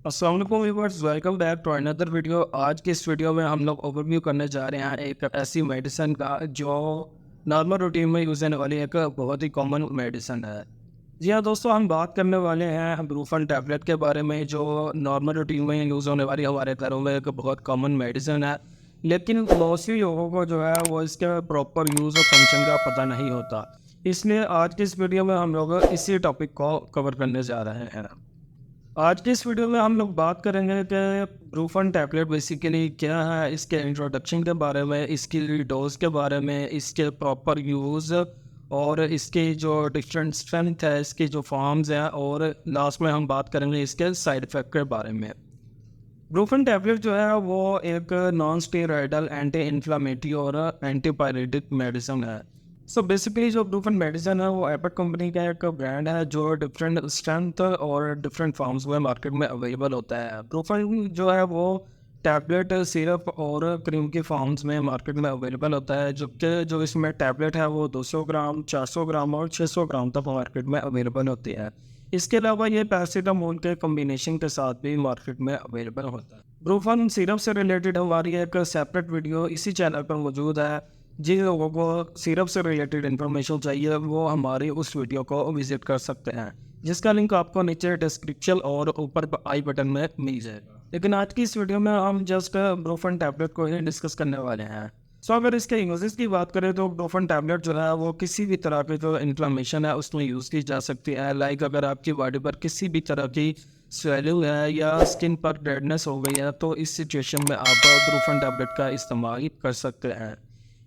अस्सलाम वालेकुम viewers, welcome back to another video. आज की इस वीडियो में हम लोग ओवरव्यू करने जा रहे हैं एक ऐसी मेडिसिन का जो नॉर्मल रूटीन में यूज़ होने वाली एक बहुत ही कॉमन मेडिसिन है। जी हाँ दोस्तों, हम बात करने वाले हैं ब्रूफन टैबलेट के बारे में, जो नॉर्मल रूटीन में यूज़ होने वाली हमारे घरों में एक बहुत कॉमन मेडिसिन है। लेकिन बहुत सी लोगों को जो है वो इसके प्रॉपर यूज़ और फंक्शन का पता नहीं होता। इसलिए आज की इस वीडियो में हम लोग इसी टॉपिक को कवर करने जा रहे हैं। आज की इस वीडियो में हम लोग बात करेंगे कि ब्रूफन टैबलेट बेसिकली क्या है, इसके इंट्रोडक्शन के बारे में, इसकी डोज के बारे में, इसके प्रॉपर यूज़ और इसकी जो डिफरेंट स्ट्रेंथ है, इसकी जो फॉर्म्स हैं, और लास्ट में हम बात करेंगे इसके साइड इफ़ेक्ट के बारे में। ब्रूफन टैबलेट जो है वो एक नॉन स्टेरॉयडल एंटी इन्फ्लामेटरी और एंटीपायरेटिक मेडिसिन है। सो बेसिकली जो ब्रूफन मेडिसिन है वो एपक कंपनी का एक ब्रांड है जो डिफरेंट स्ट्रेंथ और डिफरेंट फॉर्म्स में मार्केट में अवेलेबल होता है। ब्रूफन जो है वो टैबलेट, सिरप और क्रीम के फॉर्म्स में मार्केट में अवेलेबल होता है, जबकि जो इसमें टैबलेट है वो 200 ग्राम, 400 ग्राम और 600 ग्राम तक मार्केट में अवेलेबल होती है। इसके अलावा ये पैरासीटामोल के कॉम्बिनेशन के साथ भी मार्केट में अवेलेबल होता है। ब्रूफन सिरप से रिलेटेड हमारी एक सेपरेट वीडियो इसी चैनल पर मौजूद है। जिन लोगों को सिरप से रिलेटेड इन्फॉर्मेशन चाहिए वो हमारी उस वीडियो को विजिट कर सकते हैं, जिसका लिंक आपको नीचे डिस्क्रिप्शन और ऊपर आई बटन में मिल जाएगा। लेकिन आज की इस वीडियो में हम जस्ट ब्रूफन टैबलेट को ही डिस्कस करने वाले हैं। सो अगर इसके यूजेस की बात करें तो ब्रूफन टैबलेट जो है वो किसी भी तरह की जो इन्फ्लेमेशन है उसमें यूज़ की जा सकती है। लाइक अगर आपकी बॉडी पर किसी भी तरह की स्वेलिंग है या स्किन पर रेडनेस हो गई है तो इस सिचुएशन में आप ब्रूफन टैबलेट का इस्तेमाल कर सकते हैं।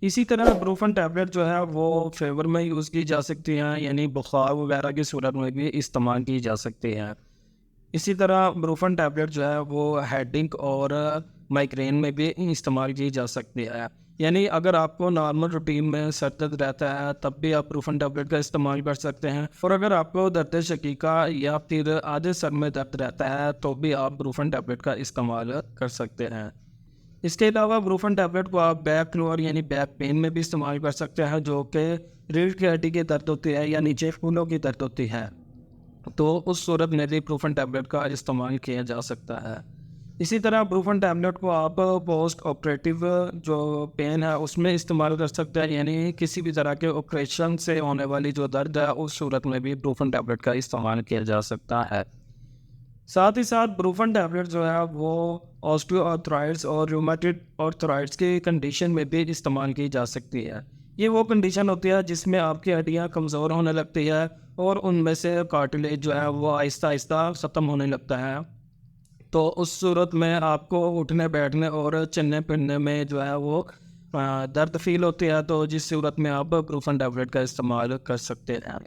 इसी तरह ब्रूफन टैबलेट जो है वो फेवर में यूज़ की जा सकती हैं, यानी बुखार वगैरह की सूरत में भी इस्तेमाल की जा सकती हैं। इसी तरह ब्रूफन टैबलेट जो है वो हेडेक और माइग्रेन में भी इस्तेमाल की जा सकती है। यानी अगर आपको नॉर्मल रूटीन में सर दर्द रहता है तब भी आप ब्रूफन टैबलेट का इस्तेमाल कर सकते हैं, और अगर आपको दर्द शकीका या फिर आधे सर में दर्द रहता है तो भी आप ब्रूफन टैबलेट का इस्तेमाल कर सकते हैं। इसके अलावा ब्रूफन टैबलेट को आप बैक लोअर यानी बैक पेन में भी इस्तेमाल कर सकते हैं, जो कि रीढ़ की हड्डी की दर्द होती है या नीचे फूलों की दर्द होती है, तो उस सूरत में भी ब्रूफन टैबलेट का इस्तेमाल किया जा सकता है। इसी तरह ब्रूफन टैबलेट को आप पोस्ट ऑपरेटिव जो पेन है उसमें इस्तेमाल कर सकते हैं, यानी किसी भी तरह के ऑपरेशन से होने वाली जो दर्द है उस सूरत में भी ब्रूफन टैबलेट का इस्तेमाल किया जा सकता है। साथ ही साथ ब्रूफन टैबलेट जो है वो ऑस्टियोआर्थराइटिस और रूमेटॉइड आर्थराइटिस की कंडीशन में भी इस्तेमाल की जा सकती है। ये वो कंडीशन होती है जिसमें आपकी हड्डियां कमज़ोर होने लगती है और उनमें से कार्टिलेज जो है वो आहिस्ता आहिस्ता ख़त्म होने लगता है। तो उस सूरत में आपको उठने बैठने और चलने फिरने में जो है वो दर्द फील होती है, तो जिस सूरत में आप ब्रूफन टैबलेट का इस्तेमाल कर सकते हैं।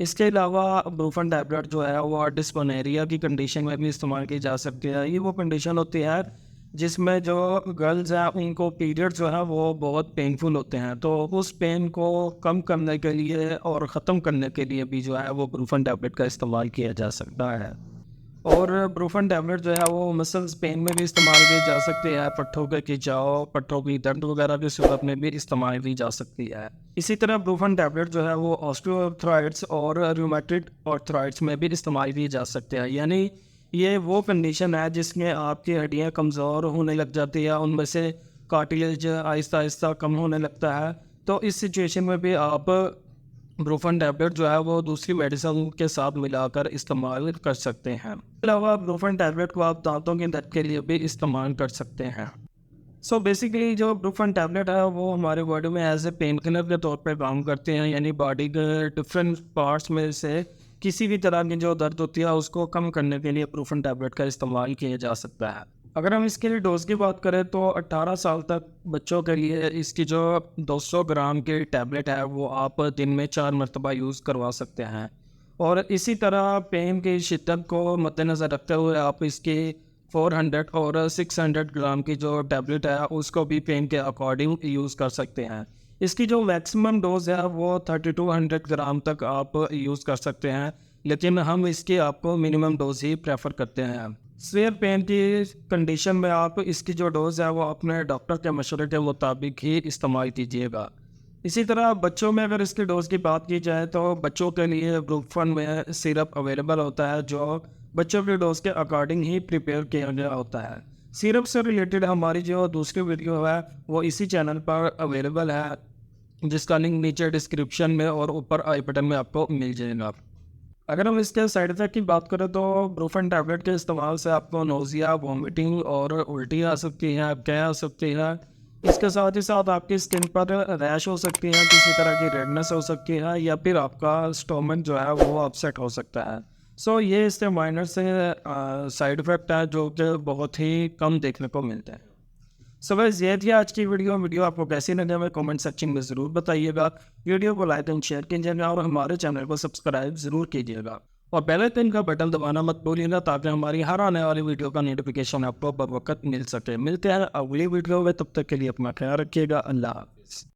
इसके अलावा ब्रूफन टैबलेट जो है वो डिस्पनेरिया की कंडीशन में भी इस्तेमाल की जा सकती है। ये वो कंडीशन होती है जिसमें जो गर्ल्स हैं उनको पीरियड जो है वो बहुत पेनफुल होते हैं, तो उस पेन को कम करने के लिए और ख़त्म करने के लिए भी जो है वो ब्रूफन टैबलेट का इस्तेमाल किया जा सकता है। और ब्रूफन टैबलेट जो है वो मसल्स पेन में भी इस्तेमाल की जा सकती है, पट्ठों के खिंचाव, पट्ठों की दर्द वगैरह की सूरत में भी इस्तेमाल की जा सकती है। इसी तरह ब्रूफन टैबलेट जो है वो ऑस्टियोआर्थराइटिस और रूमेटॉइड आर्थराइटिस में भी इस्तेमाल की जा सकते हैं। यानी ये वो कंडीशन है जिसमें आपकी हड्डियाँ कमज़ोर होने लग जाती है, उनमें से कार्टिलेज आहिस्ता आहिस्ता कम होने लगता है। तो इस सिचुएशन में भी आप ब्रूफन टैबलेट जो है वो दूसरी मेडिसिन के साथ मिलाकर इस्तेमाल कर सकते हैं। इसके अलावा ब्रूफन टैबलेट को आप दांतों के दर्द के लिए भी इस्तेमाल कर सकते हैं। सो बेसिकली जो ब्रूफन टैबलेट है वो हमारे बॉडी में एज ए पेन किलर के तौर पे काम करते हैं, यानी बॉडी के डिफरेंट पार्ट्स में से किसी भी तरह की जो दर्द होती है उसको कम करने के लिए ब्रूफन टैबलेट का इस्तेमाल किया जा सकता है। अगर हम इसके लिए डोज की बात करें तो 18 साल तक बच्चों के लिए इसकी जो 200 ग्राम की टैबलेट है वो आप दिन में 4 मरतबा यूज़ करवा सकते हैं। और इसी तरह पेन की शिद्दत को मद्देनज़र रखते हुए आप इसकी 400 और 600 ग्राम की जो टैबलेट है उसको भी पेन के अकॉर्डिंग यूज़ कर सकते हैं। इसकी जो मैक्सिमम डोज है वो 3200 ग्राम तक आप यूज़ कर सकते हैं, लेकिन हम इसकी आपको मिनिमम डोज ही प्रेफर करते हैं। सीवियर पेन की कंडीशन में आप इसकी जो डोज है वो अपने डॉक्टर के मशवरे के मुताबिक ही इस्तेमाल कीजिएगा। इसी तरह बच्चों में अगर इसकी डोज की बात की जाए तो बच्चों के लिए ब्रूफन में सिरप अवेलेबल होता है जो बच्चों के डोज के अकॉर्डिंग ही प्रिपेयर किया गया होता है। सिरप से रिलेटेड हमारी जो दूसरी वीडियो है वो इसी चैनल पर अवेलेबल है, जिसका लिंक नीचे डिस्क्रिप्शन में और ऊपर आई बटन में आपको मिल जाएगा। अगर हम इसके साइड इफेक्ट की बात करें तो ब्रूफेन टैबलेट के इस्तेमाल से आपको नोज़िया, वॉमिटिंग और उल्टी आ सकती है, क्या आ सकती है। इसके साथ ही साथ आपकी स्किन पर रैश हो सकती है, किसी तरह की रेडनेस हो सकती है, या फिर आपका स्टोमक जो है वो अपसेट हो सकता है। सो ये इसके माइनर से साइड इफ़ेक्ट है जो कि बहुत ही कम देखने को मिलते हैं। सो गाइस ये थी आज की वीडियो आपको कैसी लगी हमें कमेंट सेक्शन में ज़रूर बताइएगा। वीडियो को लाइक एंड शेयर कीजिएगा और हमारे चैनल को सब्सक्राइब ज़रूर कीजिएगा और बेल आइकन का बटन दबाना मत भूलिएगा ताकि हमारी हर आने वाली वीडियो का नोटिफिकेशन आपको बर वक्त मिल सके। मिलते हैं अगली वीडियो में, तब तक के लिए अपना ख्याल रखिएगा। अल्लाह हाफिज़।